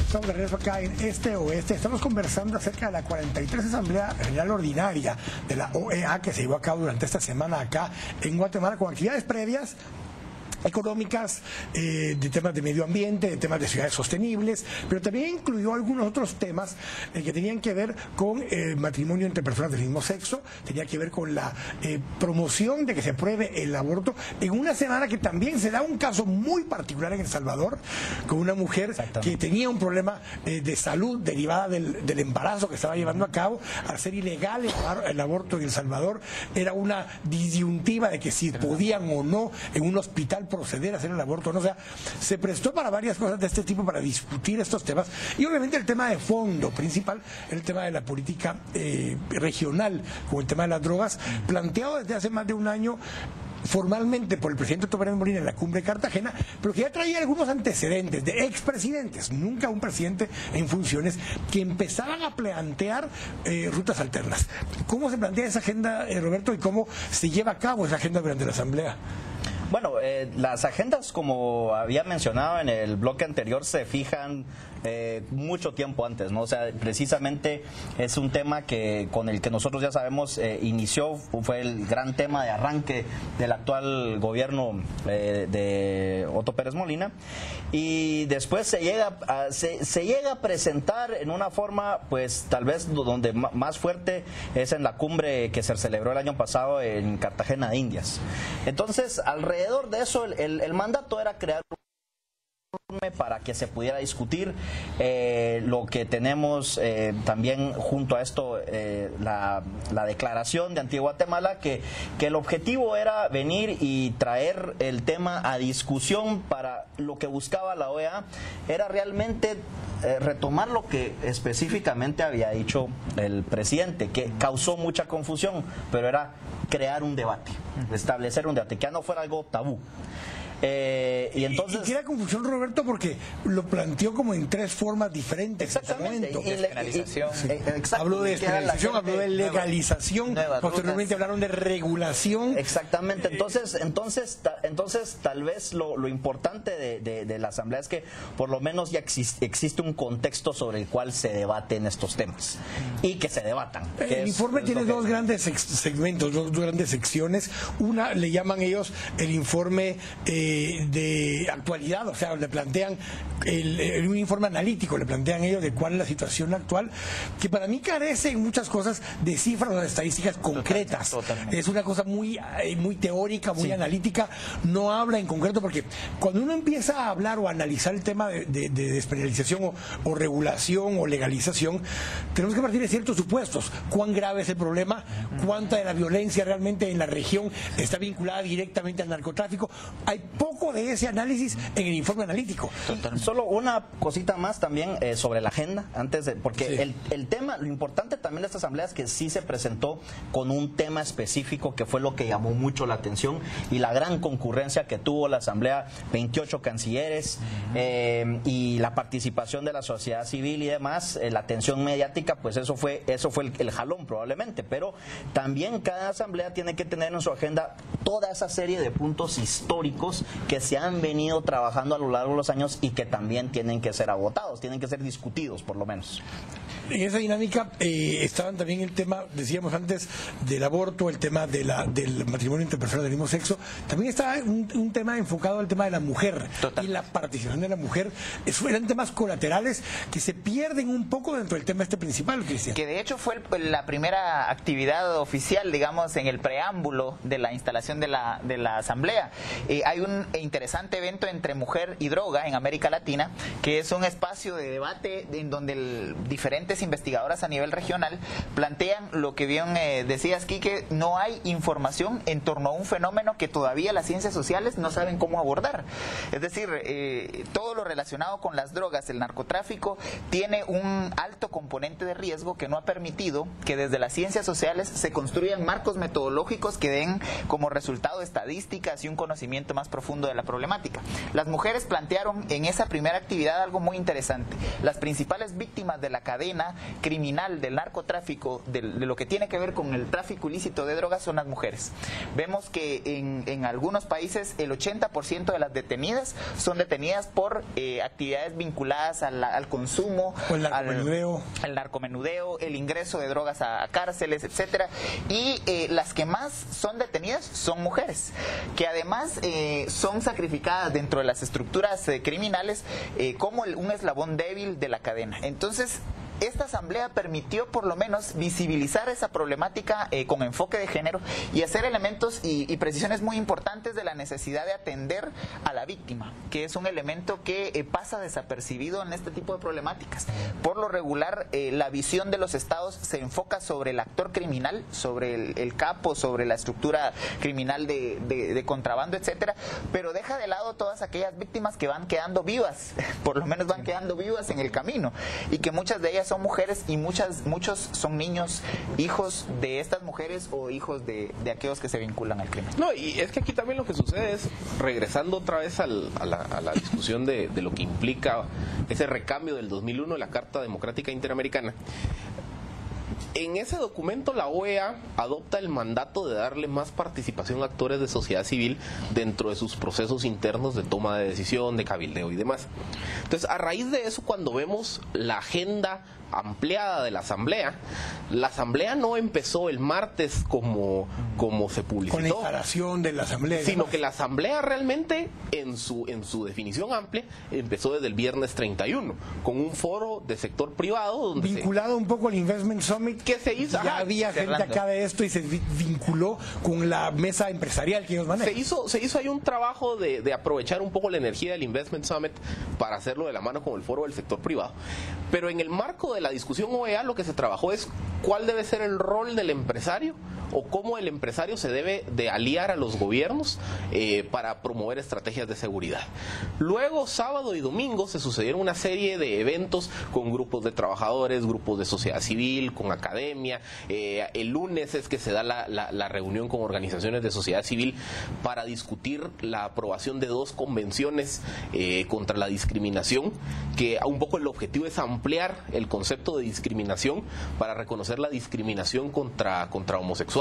Estamos de regreso acá en Este Oeste. Estamos conversando acerca de la 43 Asamblea General Ordinaria de la OEA que se llevó a cabo durante esta semana acá en Guatemala con actividades previas económicas, de temas de medio ambiente, de temas de ciudades sostenibles, pero también incluyó algunos otros temas que tenían que ver con el matrimonio entre personas del mismo sexo, tenía que ver con la promoción de que se apruebe el aborto, en una semana que también se da un caso muy particular en El Salvador, con una mujer que tenía un problema de salud derivada del embarazo que estaba llevando a cabo. Al ser ilegal el aborto en El Salvador, era una disyuntiva de que si podían o no en un hospital proceder a hacer el aborto, ¿no? O sea, se prestó para varias cosas de este tipo, para discutir estos temas, y obviamente el tema de fondo principal, el tema de la política regional, con el tema de las drogas, planteado desde hace más de un año formalmente por el presidente Otto Pérez Molina en la cumbre de Cartagena, pero que ya traía algunos antecedentes de expresidentes, nunca un presidente en funciones, que empezaban a plantear rutas alternas. ¿Cómo se plantea esa agenda, Roberto, y cómo se lleva a cabo esa agenda durante la Asamblea? Bueno, las agendas, como había mencionado en el bloque anterior, se fijan mucho tiempo antes, ¿no? O sea, precisamente es un tema que con el que nosotros ya sabemos inició, fue el gran tema de arranque del actual gobierno de Otto Pérez Molina, y después se llega a presentar en una forma, pues tal vez donde más fuerte es en la cumbre que se celebró el año pasado en Cartagena de Indias. Entonces, alrededor de eso, el mandato era crear para que se pudiera discutir lo que tenemos también junto a esto, la declaración de Antigua Guatemala, que el objetivo era venir y traer el tema a discusión. Para lo que buscaba la OEA era realmente retomar lo que específicamente había dicho el presidente, que causó mucha confusión, pero era crear un debate, establecer un debate, que ya no fuera algo tabú. Y entonces, y que era confusión, Roberto, porque lo planteó como en tres formas diferentes. Exactamente. Despenalización. Habló de despenalización, habló de legalización, posteriormente hablaron de regulación. Exactamente. Entonces tal vez lo importante de la Asamblea es que por lo menos ya existe un contexto sobre el cual se debaten estos temas y que se debatan. El informe tiene dos grandes segmentos, dos grandes secciones. Una le llaman ellos el informe de actualidad, o sea, le plantean un informe analítico, le plantean ellos de cuál es la situación actual, que para mí carece en muchas cosas de cifras o de estadísticas concretas. Totalmente. Es una cosa muy teórica, muy analítica, no habla en concreto, porque cuando uno empieza a hablar o a analizar el tema de despenalización o regulación o legalización, tenemos que partir de ciertos supuestos. ¿Cuán grave es el problema? ¿Cuánta de la violencia realmente en la región está vinculada directamente al narcotráfico? Hay poco de ese análisis en el informe analítico. Solo una cosita más también sobre la agenda, porque el tema, lo importante también de esta asamblea es que sí se presentó con un tema específico, que fue lo que llamó mucho la atención, y la gran concurrencia que tuvo la asamblea, 28 cancilleres, y la participación de la sociedad civil y demás, la atención mediática, pues eso fue el jalón probablemente, pero también cada asamblea tiene que tener en su agenda toda esa serie de puntos históricos que se han venido trabajando a lo largo de los años y que también tienen que ser agotados, tienen que ser discutidos por lo menos. En esa dinámica estaban también el tema, decíamos antes, del aborto, el tema del matrimonio entre personas del mismo sexo. También estaba un tema enfocado al tema de la mujer. Total. Y la participación de la mujer. Eran temas colaterales que se pierden un poco dentro del tema principal, Cristian. Que de hecho fue la primera actividad oficial, digamos, en el preámbulo de la instalación de la asamblea. Hay un interesante evento entre mujer y droga en América Latina, que es un espacio de debate en donde diferentes investigadoras a nivel regional plantean lo que bien decías, Quique, no hay información en torno a un fenómeno que todavía las ciencias sociales no saben cómo abordar. Es decir, todo lo relacionado con las drogas, el narcotráfico, tiene un alto componente de riesgo que no ha permitido que desde las ciencias sociales se construyan marcos metodológicos que den como resultado estadísticas y un conocimiento más profundo profundo de la problemática. Las mujeres plantearon en esa primera actividad algo muy interesante. Las principales víctimas de la cadena criminal del narcotráfico, de lo que tiene que ver con el tráfico ilícito de drogas, son las mujeres. Vemos que en algunos países el 80% de las detenidas son detenidas por actividades vinculadas al consumo, al narcomenudeo, el ingreso de drogas a cárceles, etcétera. Y las que más son detenidas son mujeres, que además son sacrificadas dentro de las estructuras criminales como un eslabón débil de la cadena. Entonces, esta asamblea permitió por lo menos visibilizar esa problemática con enfoque de género y hacer elementos y precisiones muy importantes de la necesidad de atender a la víctima, que es un elemento que pasa desapercibido en este tipo de problemáticas. Por lo regular, la visión de los estados se enfoca sobre el actor criminal, sobre el capo, sobre la estructura criminal de contrabando, etcétera, pero deja de lado todas aquellas víctimas que van quedando vivas, por lo menos van quedando vivas en el camino, y que muchas de ellas son mujeres y muchos son niños, hijos de estas mujeres o hijos de aquellos que se vinculan al crimen. No, y es que aquí también lo que sucede es, regresando otra vez a la discusión de lo que implica ese recambio del 2001 de la Carta Democrática Interamericana. En ese documento la OEA adopta el mandato de darle más participación a actores de sociedad civil dentro de sus procesos internos de toma de decisión, de cabildeo y demás. Entonces, a raíz de eso, cuando vemos la agenda ampliada de la asamblea no empezó el martes como se publicitó. Con la instalación de la asamblea. Sino que la asamblea realmente, en su definición amplia, empezó desde el viernes 31, con un foro de sector privado. Donde vinculado un poco al Investment Summit. Que se hizo. Ya había gente acá de esto y se vinculó con la mesa empresarial que ellos manejan. Se hizo ahí un trabajo de aprovechar un poco la energía del Investment Summit para hacerlo de la mano con el foro del sector privado. Pero en el marco de la discusión OEA lo que se trabajó es cuál debe ser el rol del empresario o cómo el empresario se debe de aliar a los gobiernos para promover estrategias de seguridad. Luego, sábado y domingo, se sucedieron una serie de eventos con grupos de trabajadores, grupos de sociedad civil, con academia. El lunes es que se da la reunión con organizaciones de sociedad civil para discutir la aprobación de 2 convenciones contra la discriminación, que un poco el objetivo es ampliar el concepto de discriminación para reconocer la discriminación contra homosexuales,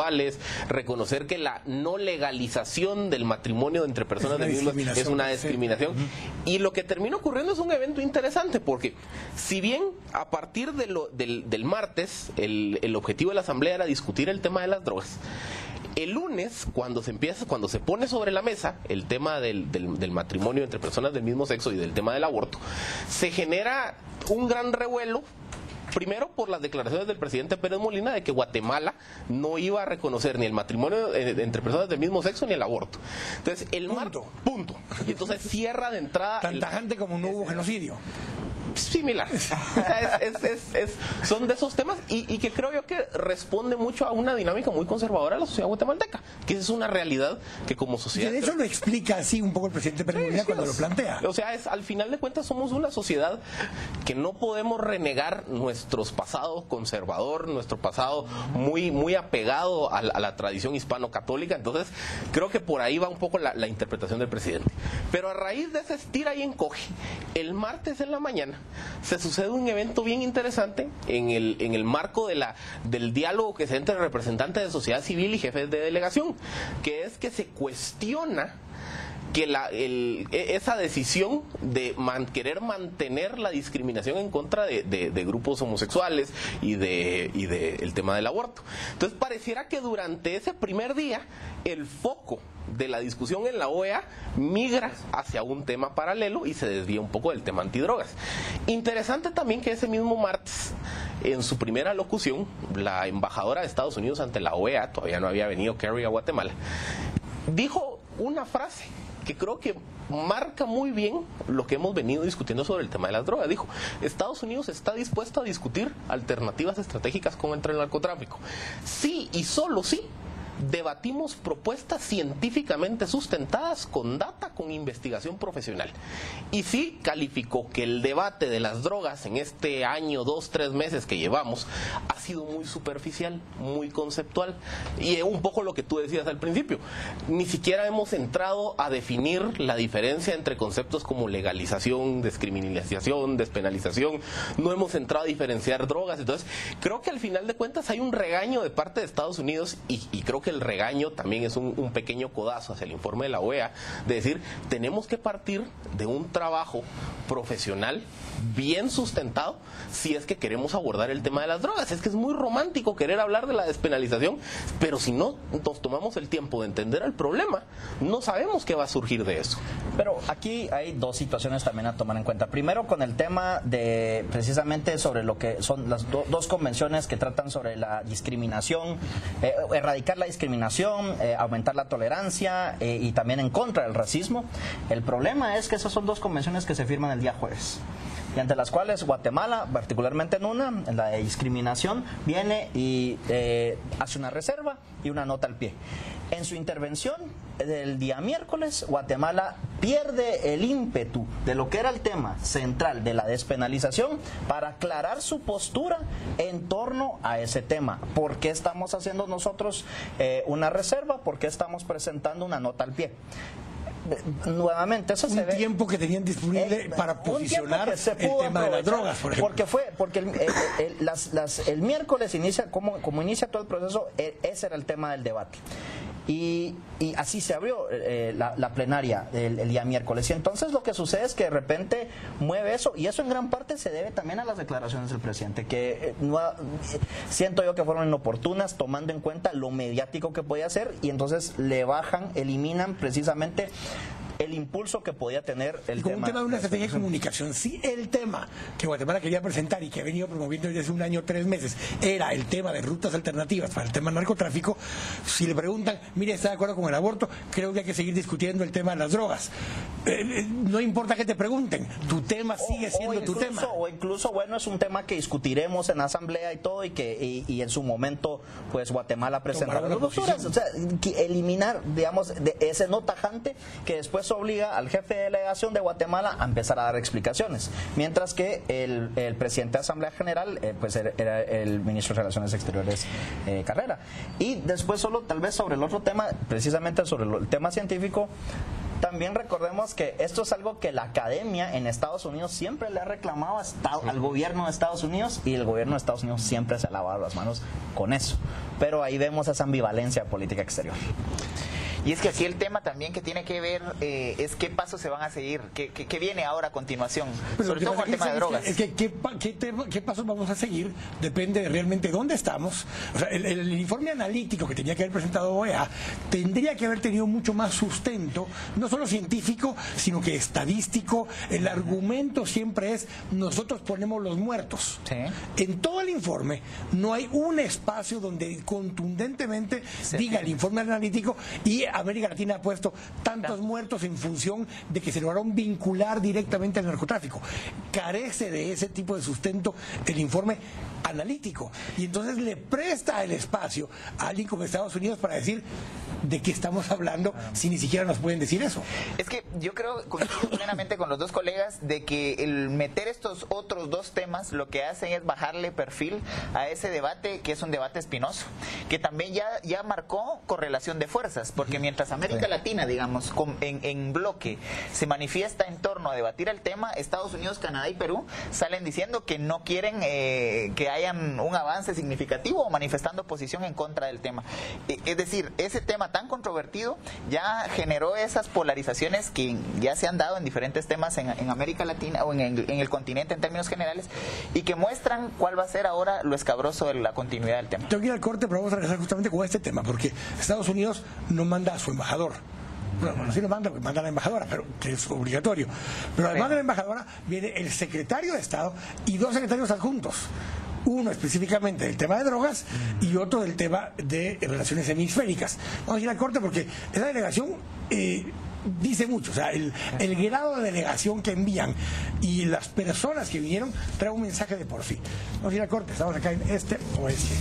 reconocer que la no legalización del matrimonio entre personas del mismo sexo es una discriminación. Sí. Y lo que termina ocurriendo es un evento interesante, porque si bien a partir del martes el objetivo de la asamblea era discutir el tema de las drogas, el lunes, cuando se pone sobre la mesa el tema del matrimonio entre personas del mismo sexo y del tema del aborto, se genera un gran revuelo. Primero, por las declaraciones del presidente Pérez Molina de que Guatemala no iba a reconocer ni el matrimonio entre personas del mismo sexo ni el aborto. Entonces, punto. Y entonces cierra de entrada. Tan tajante como no hubo genocidio. Similar. Son de esos temas y que creo yo que responde mucho a una dinámica muy conservadora de la sociedad guatemalteca, que es una realidad que como sociedad... Y de hecho lo explica así un poco el presidente Pérez Molina cuando lo plantea. O sea, al final de cuentas somos una sociedad que no podemos renegar nuestro pasado conservador, nuestro pasado muy apegado a la tradición hispano-católica. Entonces creo que por ahí va un poco la interpretación del presidente. Pero a raíz de ese estira y encoge, el martes en la mañana se sucede un evento bien interesante en el marco del diálogo que se entre representantes de sociedad civil y jefes de delegación, que es que se cuestiona que esa decisión de querer mantener la discriminación en contra de grupos homosexuales y el tema del aborto. Entonces pareciera que durante ese primer día el foco de la discusión en la OEA migra hacia un tema paralelo y se desvía un poco del tema antidrogas. Interesante también que ese mismo martes, en su primera locución, la embajadora de Estados Unidos ante la OEA, todavía no había venido Kerry a Guatemala, dijo una frase que creo que marca muy bien lo que hemos venido discutiendo sobre el tema de las drogas. Dijo: Estados Unidos está dispuesto a discutir alternativas estratégicas contra el narcotráfico. Sí y solo sí debatimos propuestas científicamente sustentadas con data, con investigación profesional. Y sí calificó que el debate de las drogas en este año, 2, 3 meses que llevamos, ha sido muy superficial, muy conceptual. Y un poco lo que tú decías al principio, ni siquiera hemos entrado a definir la diferencia entre conceptos como legalización, descriminalización, despenalización, no hemos entrado a diferenciar drogas. Entonces, creo que al final de cuentas hay un regaño de parte de Estados Unidos y creo que el regaño también es un pequeño codazo hacia el informe de la OEA, de decir, tenemos que partir de un trabajo profesional bien sustentado si es que queremos abordar el tema de las drogas. Es que es muy romántico querer hablar de la despenalización, pero si no nos tomamos el tiempo de entender el problema, no sabemos qué va a surgir de eso. Pero aquí hay dos situaciones también a tomar en cuenta. Primero, con el tema de precisamente sobre lo que son las dos convenciones que tratan sobre la discriminación, erradicar la discriminación, aumentar la tolerancia y también en contra del racismo. El problema es que esas son dos convenciones que se firman el día jueves, y ante las cuales Guatemala, particularmente en una, en la de discriminación, viene y hace una reserva y una nota al pie. En su intervención del día miércoles, Guatemala pierde el ímpetu de lo que era el tema central de la despenalización para aclarar su postura en torno a ese tema. ¿Por qué estamos haciendo nosotros una reserva? ¿Por qué estamos presentando una nota al pie? Nuevamente, eso se ve. Un tiempo que tenían disponible para posicionar el tema de las drogas, por ejemplo. Porque el miércoles inicia, como inicia todo el proceso, ese era el tema del debate. Y así se abrió la plenaria el día miércoles. Y entonces lo que sucede es que de repente mueve eso, y eso en gran parte se debe también a las declaraciones del presidente, que siento yo que fueron inoportunas, tomando en cuenta lo mediático que podía ser, y entonces eliminan precisamente el impulso que podía tener el tema. Un tema de una estrategia de comunicación. Si el tema que Guatemala quería presentar y que ha venido promoviendo desde hace un año, 3 meses, era el tema de rutas alternativas para el tema del narcotráfico, si le preguntan, mire, ¿está de acuerdo con el aborto? Creo que hay que seguir discutiendo el tema de las drogas. No importa que te pregunten, tu tema sigue siendo tu tema. O incluso, bueno, es un tema que discutiremos en la asamblea y todo, y en su momento, pues Guatemala presentará las posturas. O sea, eliminar, digamos, ese no tajante que después obliga al jefe de delegación de Guatemala a empezar a dar explicaciones, mientras que el presidente de Asamblea General pues era el ministro de Relaciones Exteriores, Carrera. Y después, solo tal vez sobre el otro tema, precisamente sobre el tema científico, también recordemos que esto es algo que la academia en Estados Unidos siempre le ha reclamado al gobierno de Estados Unidos, y el gobierno de Estados Unidos siempre se ha lavado las manos con eso. Pero ahí vemos esa ambivalencia política exterior. Y es que aquí el tema también que tiene que ver es qué pasos se van a seguir, qué viene ahora a continuación, pero sobre todo con el tema de drogas. Es que qué pasos vamos a seguir depende de realmente dónde estamos. O sea, el informe analítico que tenía que haber presentado OEA tendría que haber tenido mucho más sustento, no solo científico, sino que estadístico. El argumento siempre es, nosotros ponemos los muertos. ¿Sí? En todo el informe no hay un espacio donde contundentemente diga el informe analítico, y América Latina ha puesto tantos muertos en función de que se lograron vincular directamente al narcotráfico. Carece de ese tipo de sustento el informe analítico, y entonces le presta el espacio a alguien como Estados Unidos para decir de qué estamos hablando si ni siquiera nos pueden decir eso. Es que yo creo, coincido plenamente con los dos colegas, de que el meter estos otros dos temas lo que hacen es bajarle perfil a ese debate, que es un debate espinoso, que también ya marcó correlación de fuerzas, porque mientras América Latina, digamos, en bloque se manifiesta en torno a debatir el tema, Estados Unidos, Canadá y Perú salen diciendo que no quieren que hayan un avance significativo o manifestando posición en contra del tema. Es decir, ese tema tan controvertido ya generó esas polarizaciones que ya se han dado en diferentes temas en América Latina o en el continente en términos generales, y que muestran cuál va a ser ahora lo escabroso de la continuidad del tema. Tengo que ir al corte, pero vamos a regresar justamente con este tema, porque Estados Unidos no manda a su embajador. Bueno, sí lo manda, porque manda a la embajadora, pero que es obligatorio. Pero además de la embajadora viene el secretario de Estado y 2 secretarios adjuntos. Uno específicamente del tema de drogas y otro del tema de relaciones hemisféricas. Vamos a ir al corte porque esa delegación dice mucho. O sea, el grado de delegación que envían y las personas que vinieron trae un mensaje de por sí. Vamos a ir al corte. Estamos acá en Este Oeste.